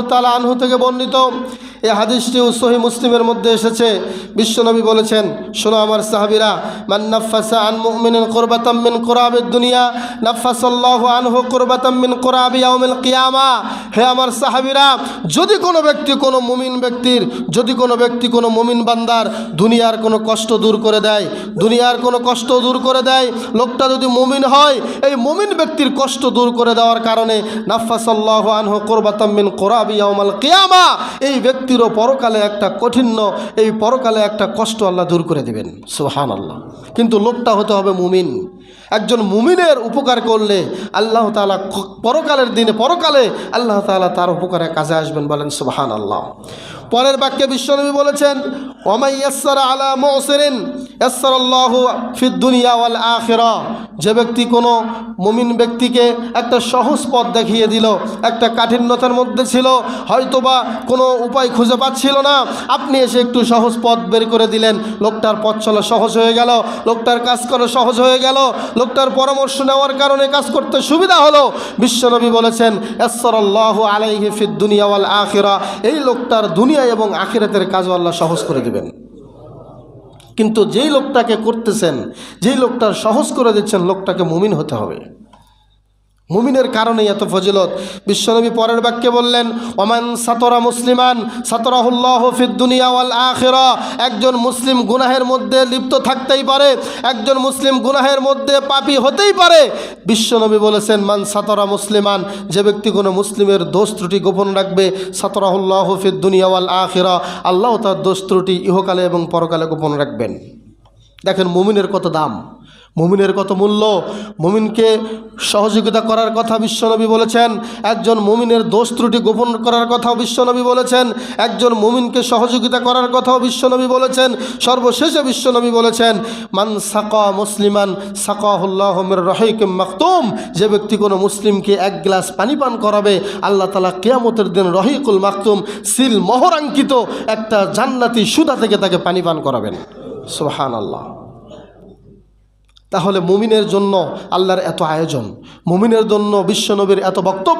তাআলা আনহু থেকে বর্ণিত এই হাদিসটি সহিহ মুসলিমের মধ্যে এসেছে। বিশ্বনবী বলেছেন, শোনো আমার সাহাবীরা, মান নাফাসা আন মুমিনিন কুরবাতাম মিন কুরাবিদ দুনিয়া নাফাসাল্লাহু আনহু কুরবাতাম মিন কুরাবি ইয়াউমিল কিয়ামা। হে আমার সাহাবীরা, যদি কোনো ব্যক্তি কোনো মুমিন ব্যক্তির, যদি কোনো ব্যক্তি কোনো মুমিন বান্দার দুনিয়ার কোনো কষ্ট দূর করে দেয়, দুনিয়ার কোনো কষ্ট দূর করে দেয়, লোকটা যদি মুমিন হয়, এই মুমিন ব্যক্তির কষ্ট দূর করে দেওয়ার কারণে নাফাসাল্লাহু আনহু কুরবাতাম মিন কুরাবি ইয়াউমিল কিয়ামা, এই ব্যক্তিরও পরকালে একটা কঠিন, এই পরকালে একটা কষ্ট আল্লাহ দূর করে দিবেন। সুবহানাল্লাহ। কিন্তু লোকটা হতে হবে মুমিন। একজন মুমিনের উপকার করলে আল্লাহ তাআলা পরকালের দিনে, পরকালে আল্লাহ তাআলা তার উপকারে কাজে আসবেন। বলেন সুবহানাল্লাহ। পরের বাক্যে বিশ্বনবী বলেছেন, ওয়ামাই ইয়াসসারা আলা মুসিরিন ইয়াসসারাল্লাহু ফিদ দুনিয়া ওয়াল আখিরা। যে ব্যক্তি কোনো মুমিন ব্যক্তিকে একটা সহজ পথ দেখিয়ে দিল, একটা কাঠিন্যতার মধ্যে ছিল, হয়তোবা কোনো উপায় খুঁজে পাচ্ছিল না, আপনি এসে একটু সহজ পথ বের করে দিলেন, লোকটার পথ চলা সহজ হয়ে গেল, লোকটার কাজ করা সহজ হয়ে গেল, লোকটার পরামর্শ নেওয়ার কারণে কাজ করতে সুবিধা হলো। বিশ্বনবী বলেছেন, ইয়াসসারাল্লাহু আলাইহি ফিদ দুনিয়া ওয়াল আখিরা, এই লোকটার দুনিয়া এবং আখিরাতের কাজও আল্লাহ সহজ করে দিবেন। কিন্তু যেই লোকটাকে করতেছেন, যেই লোকটার সহজ করে দিচ্ছেন, লোকটাকে মুমিন হতে হবে। মুমিনের কারণেই এত ফজিলত। বিশ্বনবী পরের বাক্যে বললেন, ওমান সাতরা মুসলিমান সাতরাহুল্লাহু ফিদ দুনিয়া ওয়াল আখিরা। একজন মুসলিম গুনাহের মধ্যে লিপ্ত থাকতেই পারে, একজন মুসলিম গুনাহের মধ্যে পাপী হতেই পারে। বিশ্বনবী বলেছেন, মান সাতরা মুসলিমান, যে ব্যক্তি কোনো মুসলিমের দোষ ত্রুটি গোপন রাখবে, সাতরাহুল্লাহু ফিদ দুনিয়া ওয়াল আখিরা, আল্লাহ তার দোষ ত্রুটি ইহকালে এবং পরকালে গোপন রাখবেন। দেখেন মুমিনের কত দাম, মুমিনের কত মূল্য। মুমিনকে সহযোগিতা করার কথা বিশ্বনবী বলেছেন, একজন মুমিনের দোষ ত্রুটি গোপন করার কথাও বিশ্বনবী বলেছেন, একজন মুমিনকে সহযোগিতা করার কথাও বিশ্বনবী বলেছেন। সর্বশেষে বিশ্বনবী বলেছেন, মান সাকা মুসলিমান সাকাহুল্লাহু মির রহিকিম মাকতুম। যে ব্যক্তি কোনো মুসলিমকে এক গ্লাস পানি পান করাবে, আল্লাহ তাআলা কিয়ামতের দিন রহিকুল মাকতুম, সিল মোহরাঙ্কিত একটা জান্নাতি সুধা থেকে তাকে পানি পান করাবেন। সুবহানাল্লাহ। তাহলে মুমিনের জন্য আল্লাহর এত আয়োজন, মুমিনের জন্য বিশ্বনবীর এত বক্তব্য।